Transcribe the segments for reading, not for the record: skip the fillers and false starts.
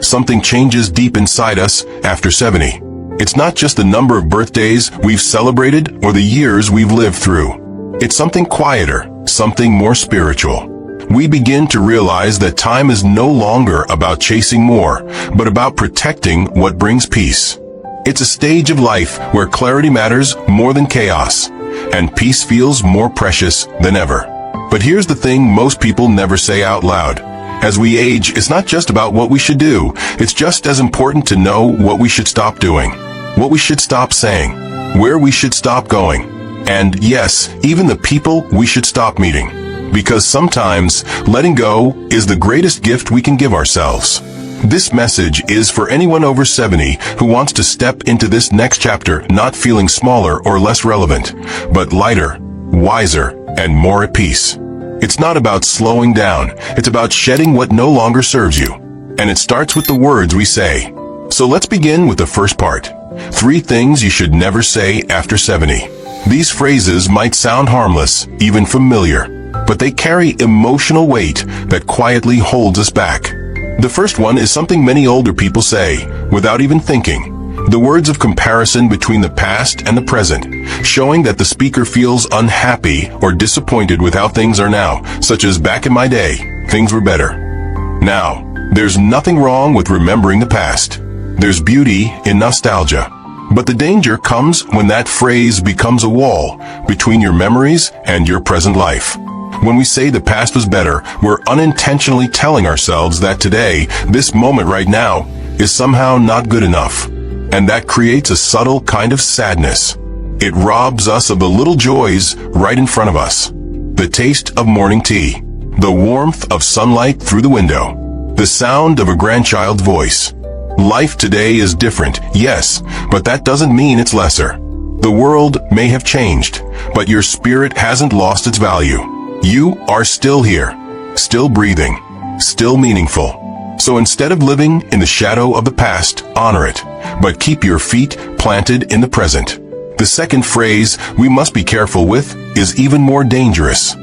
Something changes deep inside us after 70. It's not just the number of birthdays we've celebrated or the years we've lived through. It's something quieter, something more spiritual. We begin to realize that time is no longer about chasing more, but about protecting what brings peace. It's a stage of life where clarity matters more than chaos, and peace feels more precious than ever. But here's the thing most people never say out loud. As we age, it's not just about what we should do. It's just as important to know what we should stop doing, what we should stop saying, where we should stop going, and yes, even the people we should stop meeting. Because sometimes letting go is the greatest gift we can give ourselves. This message is for anyone over 70 who wants to step into this next chapter not feeling smaller or less relevant, but lighter, wiser, and more at peace. It's not about slowing down. It's about shedding what no longer serves you. And it starts with the words we say. So let's begin with the first part. 3 things you should never say after 70. These phrases might sound harmless, even familiar, but they carry emotional weight that quietly holds us back. The first one is something many older people say, without even thinking. The words of comparison between the past and the present, showing that the speaker feels unhappy or disappointed with how things are now, such as back in my day, things were better. Now, there's nothing wrong with remembering the past. There's beauty in nostalgia. But the danger comes when that phrase becomes a wall between your memories and your present life. When we say the past was better, we're unintentionally telling ourselves that today, this moment right now, is somehow not good enough. And that creates a subtle kind of sadness. It robs us of the little joys right in front of us. The taste of morning tea, the warmth of sunlight through the window, the sound of a grandchild's voice. Life today is different, yes, but that doesn't mean it's lesser. The world may have changed, but your spirit hasn't lost its value. You are still here, still breathing, still meaningful. So instead of living in the shadow of the past, honor it, but keep your feet planted in the present. The second phrase we must be careful with is even more dangerous.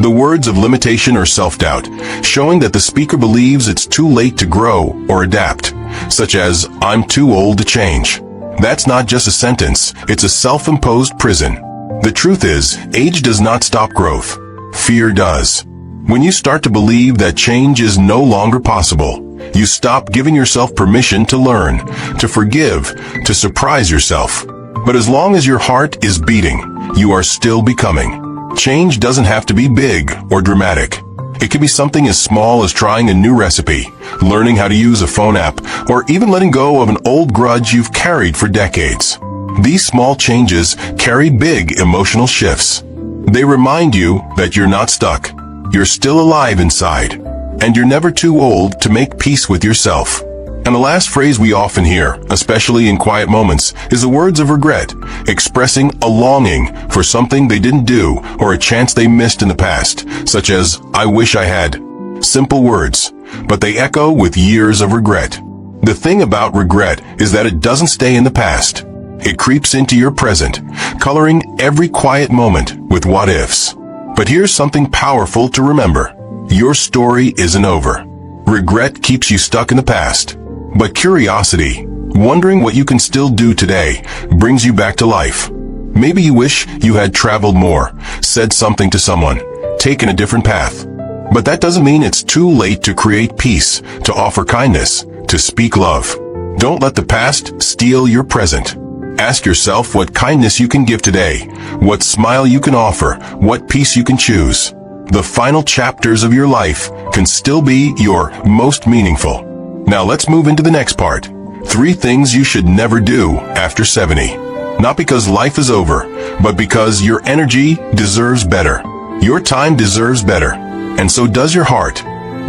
The words of limitation or self-doubt, showing that the speaker believes it's too late to grow or adapt, such as, I'm too old to change. That's not just a sentence, it's a self-imposed prison. The truth is, age does not stop growth. Fear does. When you start to believe that change is no longer possible, you stop giving yourself permission to learn, to forgive, to surprise yourself. But as long as your heart is beating, you are still becoming. Change doesn't have to be big or dramatic. It can be something as small as trying a new recipe, learning how to use a phone app, or even letting go of an old grudge you've carried for decades. These small changes carry big emotional shifts. They remind you that you're not stuck. You're still alive inside, and you're never too old to make peace with yourself. And the last phrase we often hear, especially in quiet moments, is the words of regret, expressing a longing for something they didn't do or a chance they missed in the past, such as, I wish I had. Simple words, but they echo with years of regret. The thing about regret is that it doesn't stay in the past. It creeps into your present, coloring every quiet moment with what-ifs. But here's something powerful to remember. Your story isn't over. Regret keeps you stuck in the past. But curiosity, wondering what you can still do today, brings you back to life. Maybe you wish you had traveled more, said something to someone, taken a different path. But that doesn't mean it's too late to create peace, to offer kindness, to speak love. Don't let the past steal your present. Ask yourself what kindness you can give today, what smile you can offer, what peace you can choose. The final chapters of your life can still be your most meaningful. Now let's move into the next part. 3 things you should never do after 70. Not because life is over, but because your energy deserves better. Your time deserves better, and so does your heart.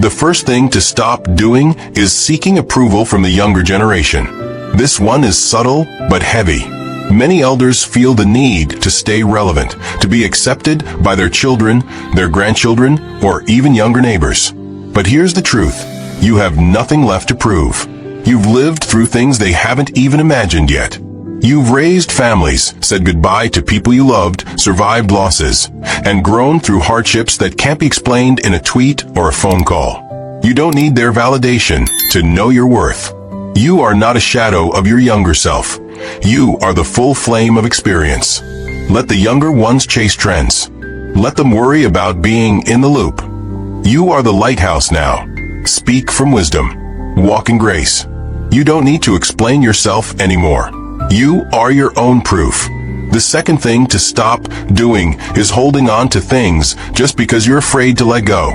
The first thing to stop doing is seeking approval from the younger generation. This one is subtle but heavy. Many elders feel the need to stay relevant, to be accepted by their children, their grandchildren, or even younger neighbors. But here's the truth. You have nothing left to prove. You've lived through things they haven't even imagined yet. You've raised families, said goodbye to people you loved, survived losses, and grown through hardships that can't be explained in a tweet or a phone call. You don't need their validation to know your worth. You are not a shadow of your younger self. You are the full flame of experience. Let the younger ones chase trends. Let them worry about being in the loop. You are the lighthouse now. Speak from wisdom. Walk in grace. You don't need to explain yourself anymore. You are your own proof. The second thing to stop doing is holding on to things just because you're afraid to let go.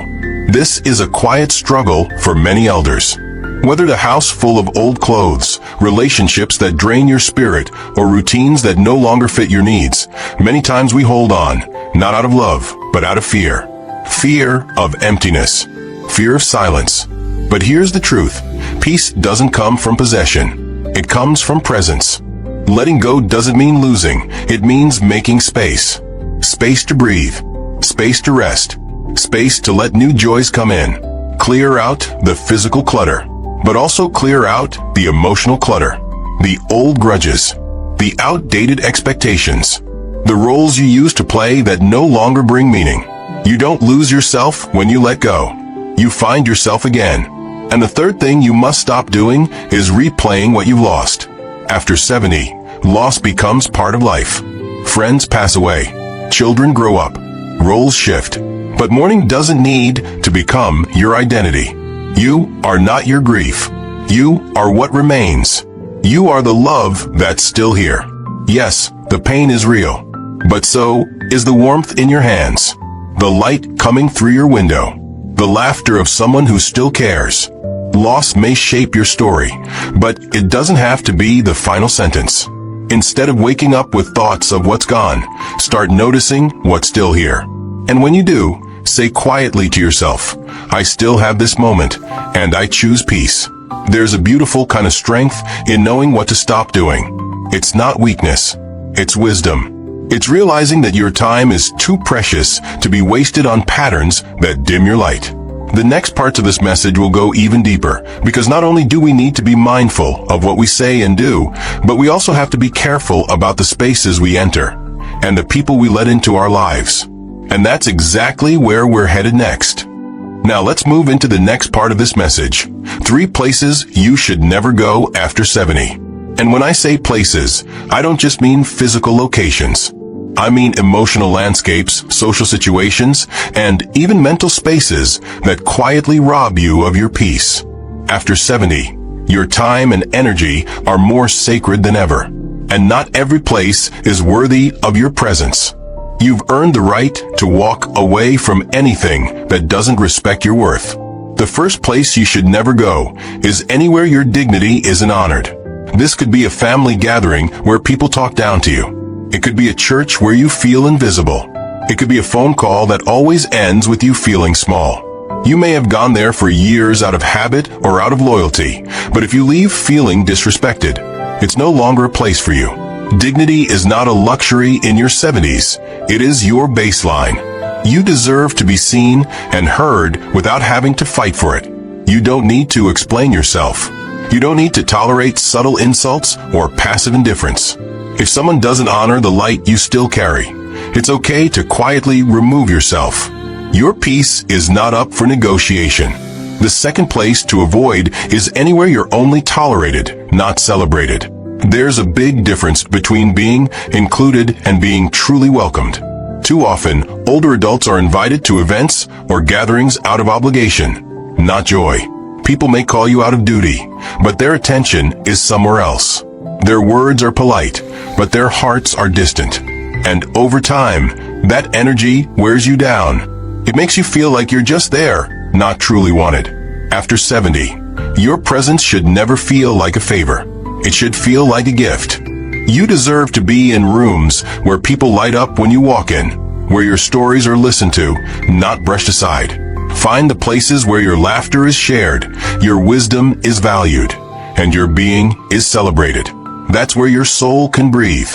This is a quiet struggle for many elders. Whether the house full of old clothes, relationships that drain your spirit, or routines that no longer fit your needs, many times we hold on, not out of love, but out of fear. Fear of emptiness. Fear of silence. But here's the truth. Peace doesn't come from possession. It comes from presence. Letting go doesn't mean losing. It means making space. Space to breathe. Space to rest. Space to let new joys come in. Clear out the physical clutter, but also clear out the emotional clutter, the old grudges, the outdated expectations, the roles you used to play that no longer bring meaning. You don't lose yourself when you let go. You find yourself again. And the third thing you must stop doing is replaying what you've lost. After 70, loss becomes part of life. Friends pass away. Children grow up. Roles shift. But mourning doesn't need to become your identity. You are not your grief. You are what remains. You are the love that's still here. Yes, the pain is real, but so is the warmth in your hands, the light coming through your window, the laughter of someone who still cares. Loss may shape your story, but it doesn't have to be the final sentence. Instead of waking up with thoughts of what's gone, start noticing what's still here. And when you do, say quietly to yourself, I still have this moment, and I choose peace. There's a beautiful kind of strength in knowing what to stop doing. It's not weakness. It's wisdom. It's realizing that your time is too precious to be wasted on patterns that dim your light. The next parts of this message will go even deeper, because not only do we need to be mindful of what we say and do, but we also have to be careful about the spaces we enter and the people we let into our lives. And that's exactly where we're headed next. Now let's move into the next part of this message. 3 places you should never go after 70. And when I say places, I don't just mean physical locations. I mean emotional landscapes, social situations, and even mental spaces that quietly rob you of your peace. After 70, your time and energy are more sacred than ever. And not every place is worthy of your presence. You've earned the right to walk away from anything that doesn't respect your worth. The first place you should never go is anywhere your dignity isn't honored. This could be a family gathering where people talk down to you. It could be a church where you feel invisible. It could be a phone call that always ends with you feeling small. You may have gone there for years out of habit or out of loyalty, but if you leave feeling disrespected, it's no longer a place for you. Dignity is not a luxury in your 70s. It is your baseline. You deserve to be seen and heard without having to fight for it. You don't need to explain yourself. You don't need to tolerate subtle insults or passive indifference. If someone doesn't honor the light you still carry, it's okay to quietly remove yourself. Your peace is not up for negotiation. The second place to avoid is anywhere you're only tolerated, not celebrated. There's a big difference between being included and being truly welcomed. Too often, older adults are invited to events or gatherings out of obligation, not joy. People may call you out of duty, but their attention is somewhere else. Their words are polite, but their hearts are distant. And over time, that energy wears you down. It makes you feel like you're just there, not truly wanted. After 70, your presence should never feel like a favor. It should feel like a gift. You deserve to be in rooms where people light up when you walk in, where your stories are listened to, not brushed aside. Find the places where your laughter is shared, your wisdom is valued, and your being is celebrated. That's where your soul can breathe.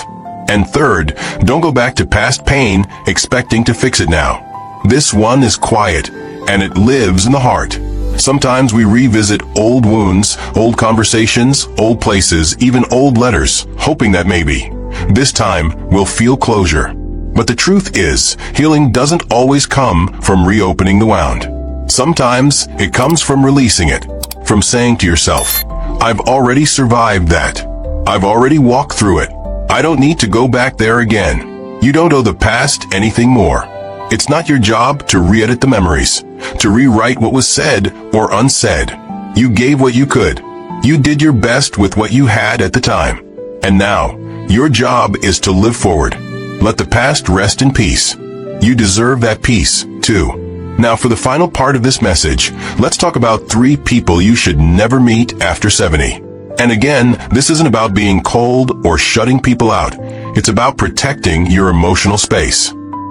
And third, don't go back to past pain expecting to fix it now. This one is quiet, and it lives in the heart. Sometimes we revisit old wounds, old conversations, old places, even old letters, hoping that maybe this time we'll feel closure. But the truth is, healing doesn't always come from reopening the wound. Sometimes it comes from releasing it, from saying to yourself, I've already survived that. I've already walked through it. I don't need to go back there again. You don't owe the past anything more. It's not your job to re-edit the memories, to rewrite what was said or unsaid. You gave what you could. You did your best with what you had at the time. And now, your job is to live forward. Let the past rest in peace. You deserve that peace, too. Now, for the final part of this message, let's talk about 3 people you should never meet after 70. And again, this isn't about being cold or shutting people out. It's about protecting your emotional space.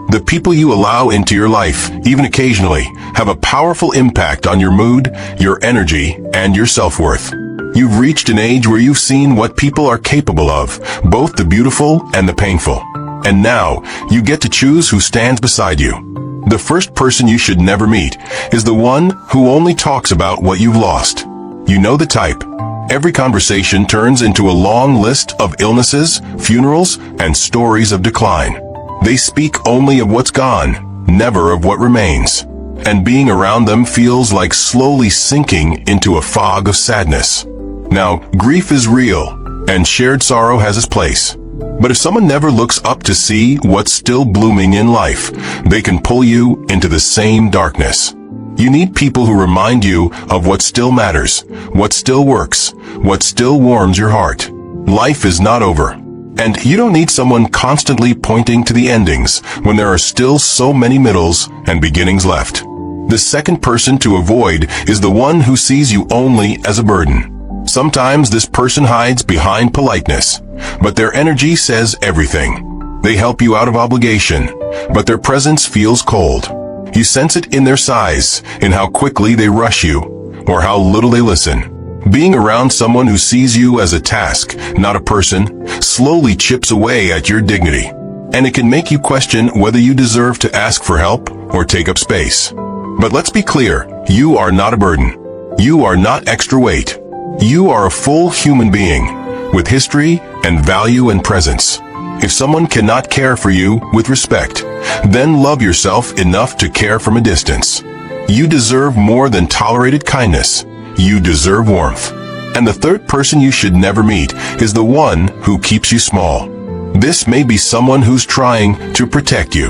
The people you allow into your life, even occasionally, have a powerful impact on your mood, your energy, and your self-worth. You've reached an age where you've seen what people are capable of, both the beautiful and the painful. And now, you get to choose who stands beside you. The first person you should never meet is the one who only talks about what you've lost. You know the type. Every conversation turns into a long list of illnesses, funerals, and stories of decline. They speak only of what's gone, never of what remains. And being around them feels like slowly sinking into a fog of sadness. Now, grief is real, and shared sorrow has its place. But if someone never looks up to see what's still blooming in life, they can pull you into the same darkness. You need people who remind you of what still matters, what still works, what still warms your heart. Life is not over. And you don't need someone constantly pointing to the endings when there are still so many middles and beginnings left. The second person to avoid is the one who sees you only as a burden. Sometimes this person hides behind politeness, but their energy says everything. They help you out of obligation, but their presence feels cold. You sense it in their sighs, in how quickly they rush you, or how little they listen. Being around someone who sees you as a task, not a person, slowly chips away at your dignity. And it can make you question whether you deserve to ask for help or take up space. But let's be clear, you are not a burden. You are not extra weight. You are a full human being, with history and value and presence. If someone cannot care for you with respect, then love yourself enough to care from a distance. You deserve more than tolerated kindness. You deserve warmth. And the third person you should never meet is the one who keeps you small. This may be someone who's trying to protect you.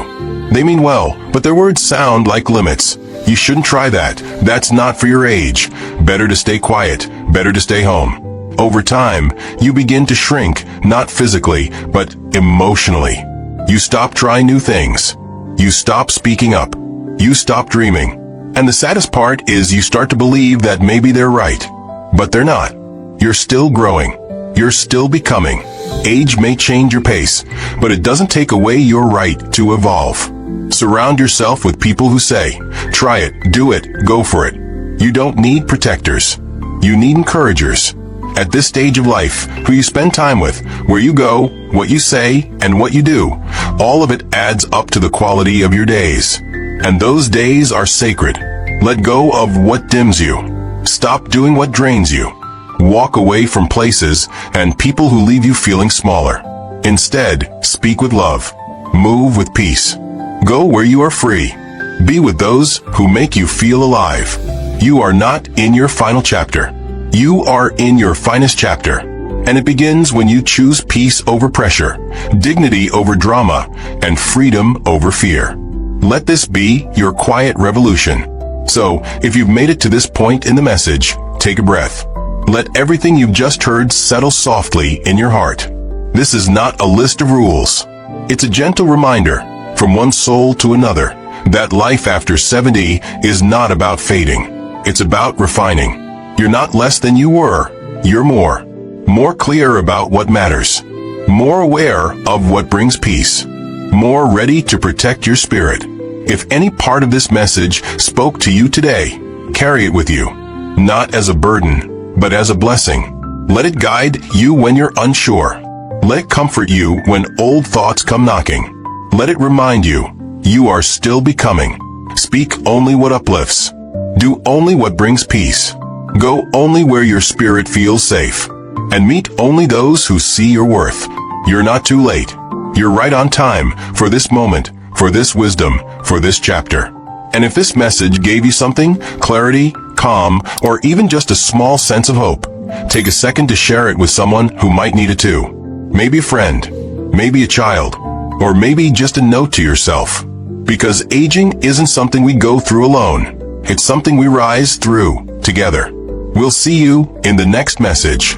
They mean well, but their words sound like limits. You shouldn't try that. That's not for your age. Better to stay quiet. Better to stay home. Over time, you begin to shrink, not physically, but emotionally. You stop trying new things. You stop speaking up. You stop dreaming. And the saddest part is you start to believe that maybe they're right. But they're not. You're still growing. You're still becoming. Age may change your pace, but it doesn't take away your right to evolve. Surround yourself with people who say, try it, do it, go for it. You don't need protectors. You need encouragers. At this stage of life, who you spend time with, where you go, what you say, and what you do, all of it adds up to the quality of your days. And those days are sacred. Let go of what dims you. Stop doing what drains you. Walk away from places and people who leave you feeling smaller. Instead, speak with love. Move with peace. Go where you are free. Be with those who make you feel alive. You are not in your final chapter. You are in your finest chapter. And it begins when you choose peace over pressure, dignity over drama, and freedom over fear. Let this be your quiet revolution. So, if you've made it to this point in the message, take a breath. Let everything you've just heard settle softly in your heart. This is not a list of rules. It's a gentle reminder, from one soul to another, that life after 70 is not about fading. It's about refining. You're not less than you were. You're more. More clear about what matters. More aware of what brings peace. More ready to protect your spirit. If any part of this message spoke to you today, carry it with you. Not as a burden, but as a blessing. Let it guide you when you're unsure. Let it comfort you when old thoughts come knocking. Let it remind you, you are still becoming. Speak only what uplifts. Do only what brings peace. Go only where your spirit feels safe. And meet only those who see your worth. You're not too late. You're right on time for this moment, for this wisdom, for this chapter. And if this message gave you something, clarity, calm, or even just a small sense of hope, take a second to share it with someone who might need it too. Maybe a friend, maybe a child, or maybe just a note to yourself. Because aging isn't something we go through alone. It's something we rise through together. We'll see you in the next message.